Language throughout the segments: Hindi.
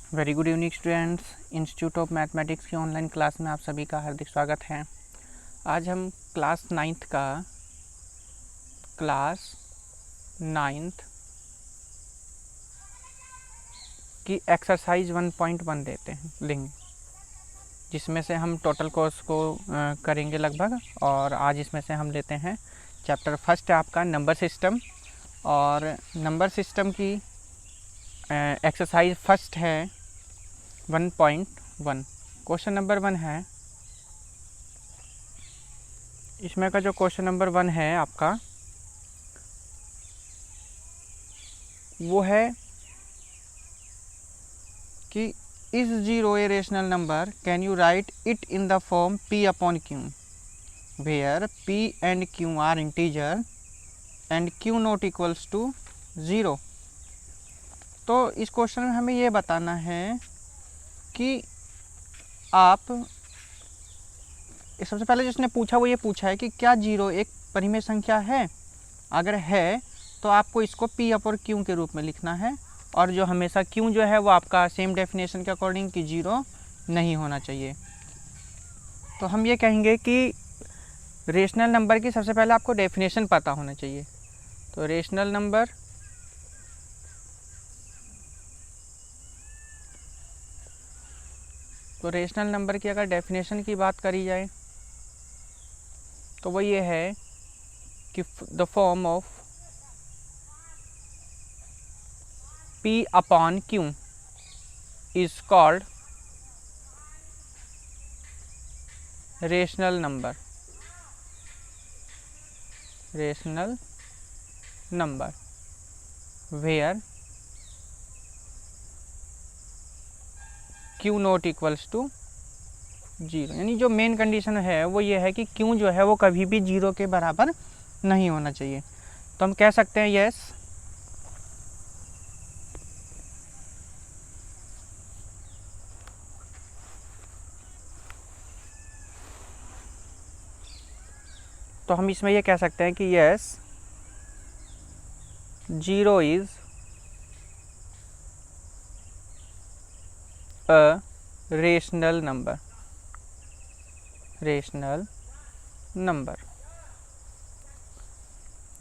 Very good evening students. Institute of mathematics की ऑनलाइन क्लास में आप सभी का हार्दिक स्वागत है। आज हम क्लास नाइन्थ की एक्सरसाइज 1.1 लेंगे, जिसमें से हम टोटल कोर्स को करेंगे लगभग। और आज इसमें से हम लेते हैं चैप्टर फर्स्ट है आपका नंबर सिस्टम, और नंबर सिस्टम की एक्सरसाइज फर्स्ट है 1.1। क्वेश्चन नंबर 1 है, इसमें का जो क्वेश्चन नंबर 1 है आपका वो है कि is zero a rational number, can you write it in the form p upon q where p and q are integer and q not equals to 0। तो इस क्वेश्चन में हमें ये बताना है कि आप सबसे पहले जिसने पूछा वो ये पूछा है कि क्या जीरो एक परिमेय संख्या है। अगर है तो आपको इसको p अपॉन q के रूप में लिखना है, और जो हमेशा q जो है वो आपका सेम डेफिनेशन के अकॉर्डिंग कि जीरो नहीं होना चाहिए। तो हम ये कहेंगे कि रेशनल नंबर की सबसे पहले आपको डेफिनेशन पता होना चाहिए। तो रेशनल नंबर की अगर डेफिनेशन की बात करी जाए तो वो ये है कि the form of p upon q is called rational number. Where q not equals to 0। यानी जो मेन कंडीशन है वो ये है कि q जो है वो कभी भी 0 के बराबर नहीं होना चाहिए। तो हम कह सकते हैं यस, तो हम इसमें ये कह सकते हैं कि yes, 0 is a rational number.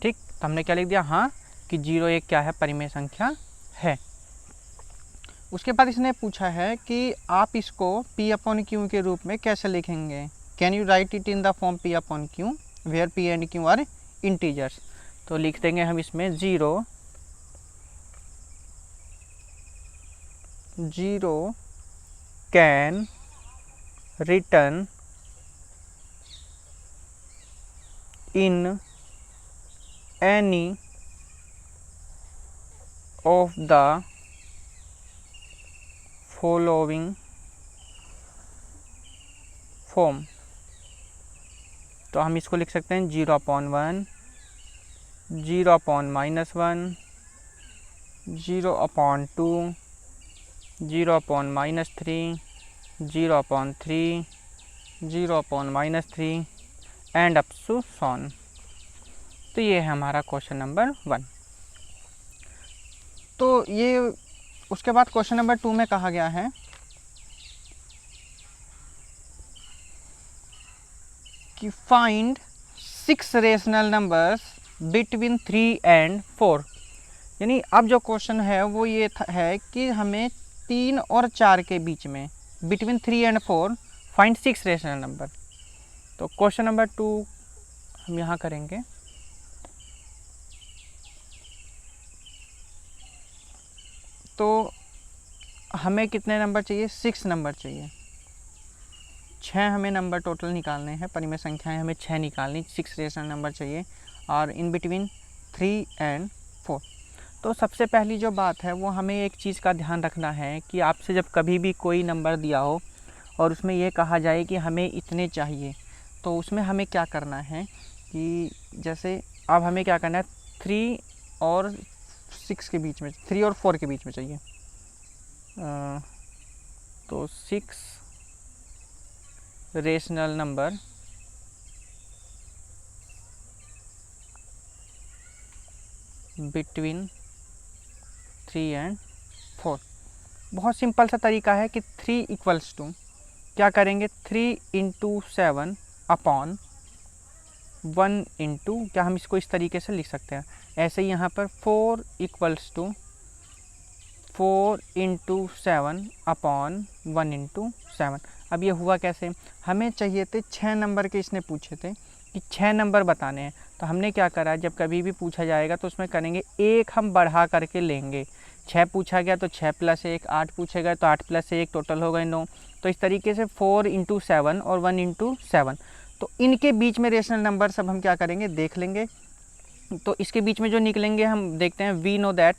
ठीक, तो हमने क्या लिख दिया, हाँ कि 0 एक क्या है, परिमेय संख्या है। उसके बाद इसने पूछा है कि आप इसको p अपॉन q के रूप में कैसे लिखेंगे। Can you write it in the form p upon q where p and q are integers. तो लिख देंगे हम इसमें 0 can return in any of the following form. तो हम इसको लिख सकते हैं 0/1, 0/-1, 0/2, 0/-3, 0/3, 0/-3 एंड अप टू सॉन। तो ये है हमारा क्वेश्चन नंबर 1। तो ये उसके बाद क्वेश्चन नंबर 2 में कहा गया है कि find 6 rational numbers between 3 and 4। यानी अब जो क्वेश्चन है वो ये है कि हमें 3 और 4 के बीच में, between 3 and 4 find 6 rational number. तो क्वेश्चन नंबर 2 हम यहाँ करेंगे। तो हमें कितने नंबर चाहिए, 6 नंबर चाहिए। 6 हमें नंबर टोटल निकालने हैं, परिमेय संख्याएं हमें 6 निकालनी, 6 रेशनल नंबर चाहिए, और इन बिटवीन 3 एंड 4। तो सबसे पहली जो बात है वो हमें एक चीज़ का ध्यान रखना है कि आपसे जब कभी भी कोई नंबर दिया हो और उसमें ये कहा जाए कि हमें इतने चाहिए, तो उसमें हमें क्या करना है कि जैसे अब हमें क्या करना है, 3 और 6 के बीच में, 3 और 4 के बीच में चाहिए। तो 6 रेशनल नंबर बिटवीन 3 एंड 4। बहुत सिंपल सा तरीका है कि 3 इक्वल्स टू क्या करेंगे, 3 इंटू 7 अपॉन 1 इंटू, क्या हम इसको इस तरीके से लिख सकते हैं। ऐसे ही यहाँ पर 4 equals to 4 into 7 upon 1 into 7। अब ये हुआ कैसे, हमें चाहिए थे 6 नंबर के, इसने पूछे थे कि 6 नंबर बताने हैं। तो हमने क्या करा, जब कभी भी पूछा जाएगा तो उसमें करेंगे एक हम बढ़ा करके लेंगे। 6 पूछा गया तो 6 + 1, 8 पूछेगा तो 8 + 1 टोटल हो गए 9। तो इस तरीके से 4 इंटू 7 और 1 इंटू 7। तो इनके बीच में रेशनल नंबर सब हम क्या करेंगे, देख लेंगे। तो इसके बीच में जो निकलेंगे हम देखते हैं, वी नो दैट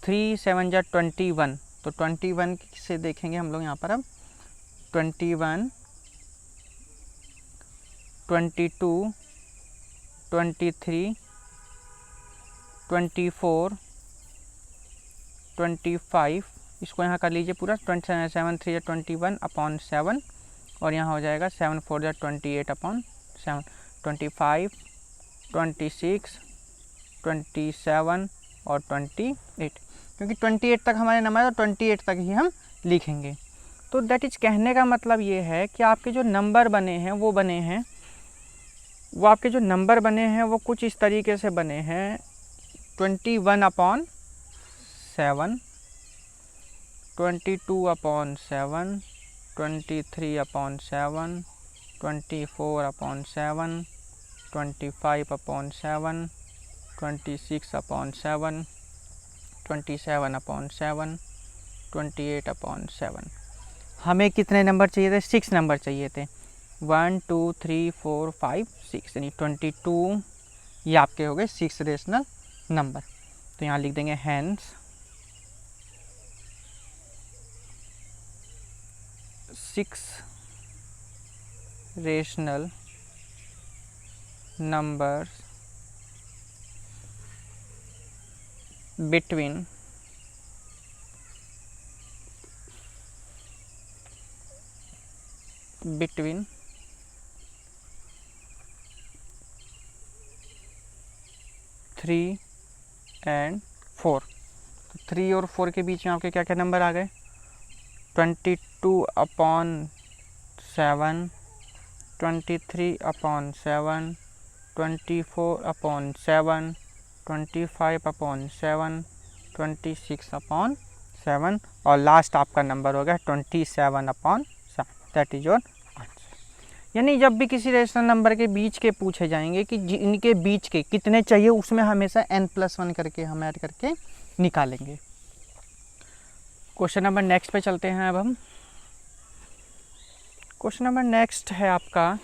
3 7 जा 21। तो 21 से देखेंगे हम लोग यहाँ पर, अब 21 22 23 24 25, इसको यहाँ कर लीजिए पूरा, 27 3 21 अपॉन 7, और यहाँ हो जाएगा 7 4 28 अपॉन 7, 25 26 27 और 28, क्योंकि 28 तक हमारे नंबर है तो 28 तक ही हम लिखेंगे। तो दैट इज, कहने का मतलब ये है कि आपके जो नंबर बने हैं वो बने हैं, वो आपके जो नंबर बने हैं वो कुछ इस तरीके से बने हैं, 21 upon 7, 22 upon 7, 23 upon 7, 24 upon 7, 25 upon 7, 26 upon 7, 27 upon 7, 28 upon 7। हमें कितने नंबर चाहिए थे, 6 नंबर चाहिए थे। 1 2 3 4 5 6, यानी 22 ये आपके हो गए 6 रेशनल नंबर। तो यहाँ लिख देंगे hence 6 rational numbers between 3 and 4। 3 और 4 के बीच में आपके क्या क्या नंबर आ गए, 22 upon 7, 23 upon 7, 24 upon 7, 25 upon 7, 26 upon 7, और लास्ट आपका नंबर हो गया 27 upon 7। That is your answer. यानी जब भी किसी रेशनल नंबर के बीच के पूछे जाएंगे कि इनके बीच के कितने चाहिए, उसमें हमेशा n+1 करके हम ऐड करके निकालेंगे। क्वेश्चन नंबर नेक्स्ट पे चलते हैं। अब हम क्वेश्चन नंबर नेक्स्ट है आपका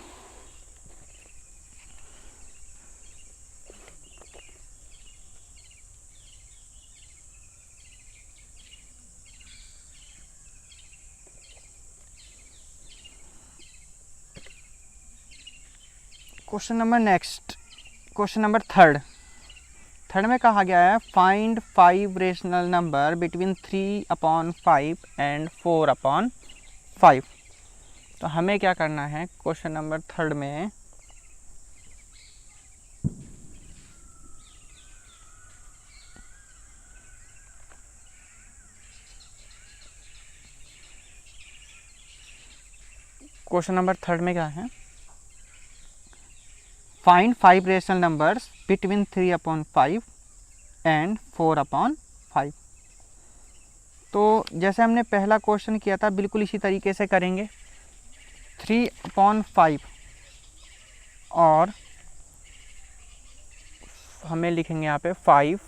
क्वेश्चन नंबर थर्ड में कहा गया है find 5 rational number between 3/5 and 4/5। तो हमें क्या करना है क्वेश्चन नंबर थर्ड में, क्वेश्चन नंबर थर्ड में क्या है, find 5 rational numbers between 3/5 and 4/5। तो जैसे हमने पहला क्वेश्चन किया था बिल्कुल इसी तरीके से करेंगे। 3/5 और हमें लिखेंगे यहाँ पे 5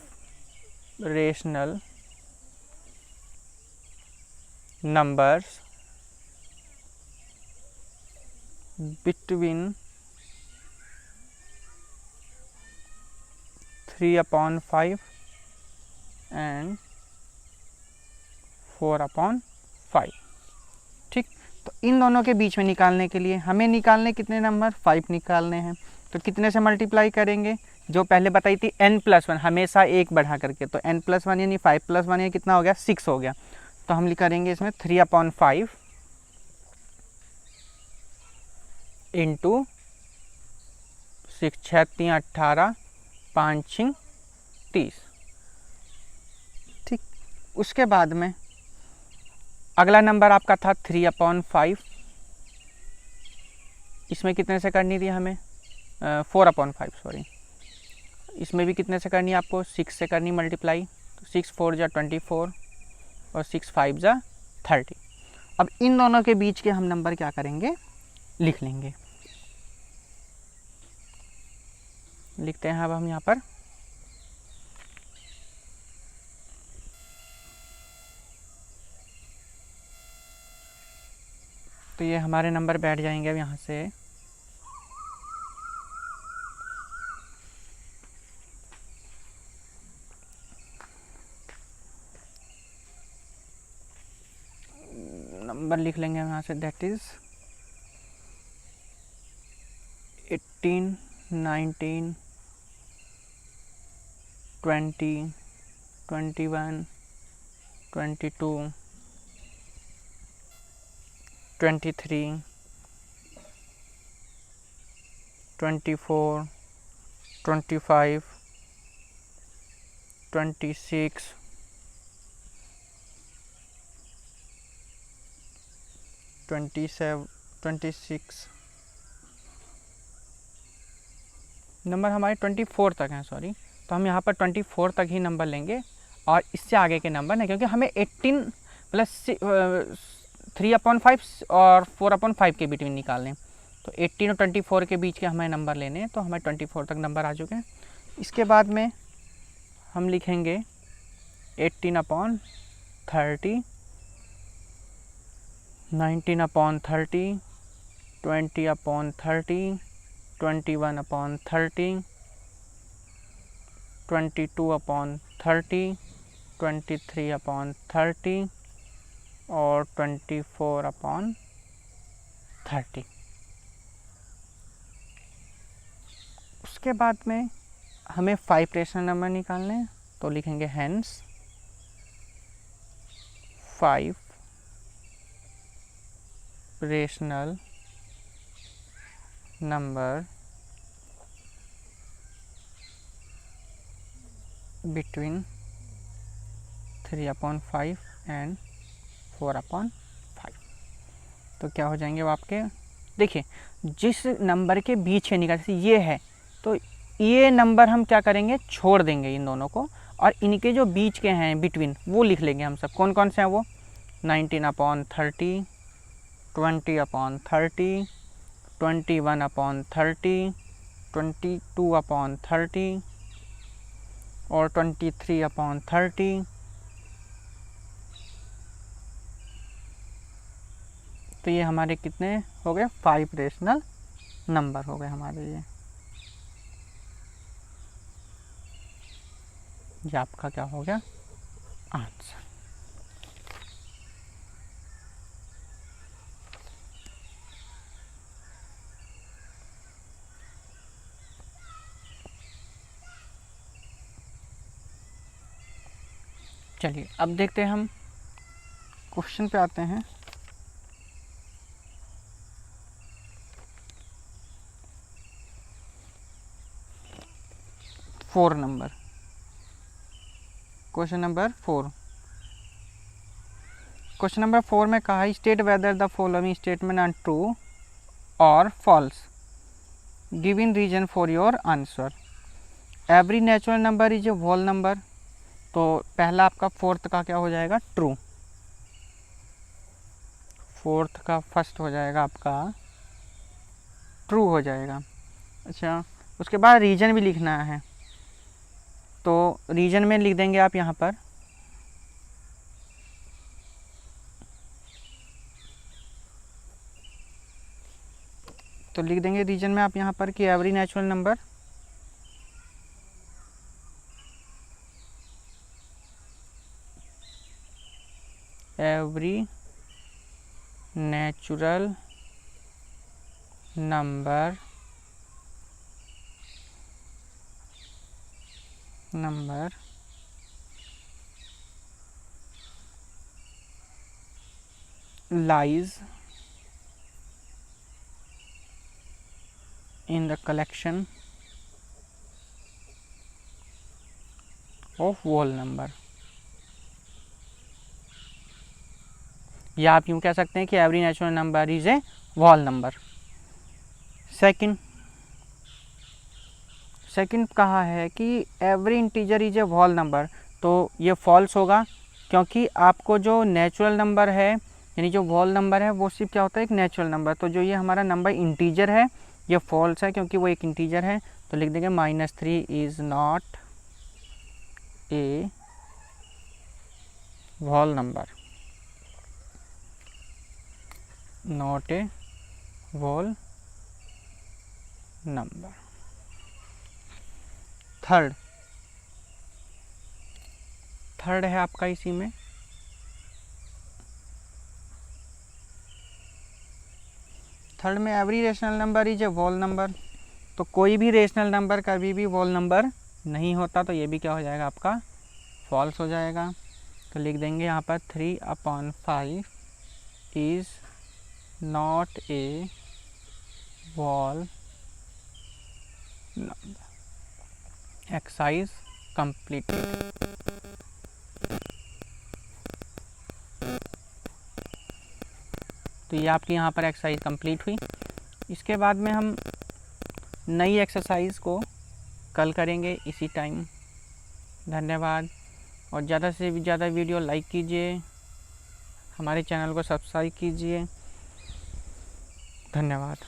रेशनल नंबर्स बिटवीन 3/5 एंड 4/5। ठीक, तो इन दोनों के बीच में निकालने के लिए हमें निकालने कितने नंबर, 5 निकालने हैं। तो कितने से मल्टीप्लाई करेंगे, जो पहले बताई थी n+1, हमेशा एक बढ़ा करके, तो n+1 यानी 5+1 यानी कितना हो गया, 6 हो गया। तो हम करेंगे इसमें 3/5 इंटू 6, 6 3 18, 5 6 30, उसके बाद में अगला नंबर आपका था 3/5, इसमें कितने से करनी थी हमें, 4/5 सॉरी, इसमें भी कितने से करनी है आपको, 6 से करनी मल्टीप्लाई, तो 6 4 जा 24 और 6 5 जा 30। अब इन दोनों के बीच के हम नंबर क्या करेंगे, लिख लेंगे। लिखते हैं अब हम यहाँ पर तो ये हमारे नंबर बैठ जाएंगे अब यहाँ से। नंबर लिख लेंगे हम यहाँ से, दैट इज 18 19 20 21 22 23 24 25 26 27 26 नंबर हमारे 24 तक हैं सॉरी, तो हम यहाँ पर 24 तक ही नंबर लेंगे और इससे आगे के नंबर नहीं, क्योंकि हमें 18 प्लस 3/5 और 4/5 के बिटवीन निकालने, तो 18 और 24 के बीच के हमें नंबर लेने हैं, तो हमें 24 तक नंबर आ चुके हैं। इसके बाद में हम लिखेंगे 18/30, 19/30, 20/30, 21/30, 22/30, 23/30 और 24/30। उसके बाद में हमें 5 रेशनल नंबर निकालने हैं, तो लिखेंगे hence 5 rational number between 3/5 and 4/5। तो क्या हो जाएंगे वो आपके, देखिए जिस नंबर के बीच के निकाल, जैसे ये है तो ये नंबर हम क्या करेंगे, छोड़ देंगे इन दोनों को, और इनके जो बीच के हैं बिटवीन वो लिख लेंगे हम सब। कौन कौन से हैं वो, 19/30, 20/30, 21/30, 22/30 और 23/30। तो ये हमारे कितने हो गए, 5 रेशनल नंबर हो गए हमारे। ये आपका क्या हो गया आंसर। चलिए अब देखते हैं, हम क्वेश्चन पे आते हैं। Four number, question number 4। Question number 4 में कहा है, state whether the following statement are true और false, give in reason for your answer. Every natural number is a whole number, तो पहला आपका 4th का क्या हो जाएगा, ट्रू। 4th का फर्स्ट हो जाएगा आपका ट्रू हो जाएगा। अच्छा, उसके बाद रीजन भी लिखना है, तो रीजन में लिख देंगे आप यहाँ पर तो लिख देंगे रीजन में आप यहाँ पर कि every natural number every natural number lies in the collection of whole number. या आप यूँ कह सकते हैं कि every natural number is a whole number. Second कहा है कि every integer is a whole number, तो ये फॉल्स होगा, क्योंकि आपको जो नेचुरल नंबर है यानी जो होल नंबर है वो सिर्फ क्या होता है, एक नेचुरल नंबर। तो जो ये हमारा नंबर इंटीजर है ये फॉल्स है, क्योंकि वो एक इंटीजर है। तो लिख देंगे -3 is not a whole number, not a whole number. Third है आपका इसी में थर्ड में every rational number is a whole number. तो कोई भी रेशनल नंबर कभी भी होल नंबर नहीं होता, तो ये भी क्या हो जाएगा आपका फॉल्स हो जाएगा। तो लिख देंगे यहाँ पर 3/5 is not a whole number. Exercise completed. तो ये आपकी यहाँ पर एक्सरसाइज कंप्लीट हुई। इसके बाद में हम नई एक्सरसाइज को कल करेंगे इसी टाइम। धन्यवाद। और ज़्यादा से भी ज़्यादा वीडियो लाइक कीजिए, हमारे चैनल को सब्सक्राइब कीजिए। धन्यवाद।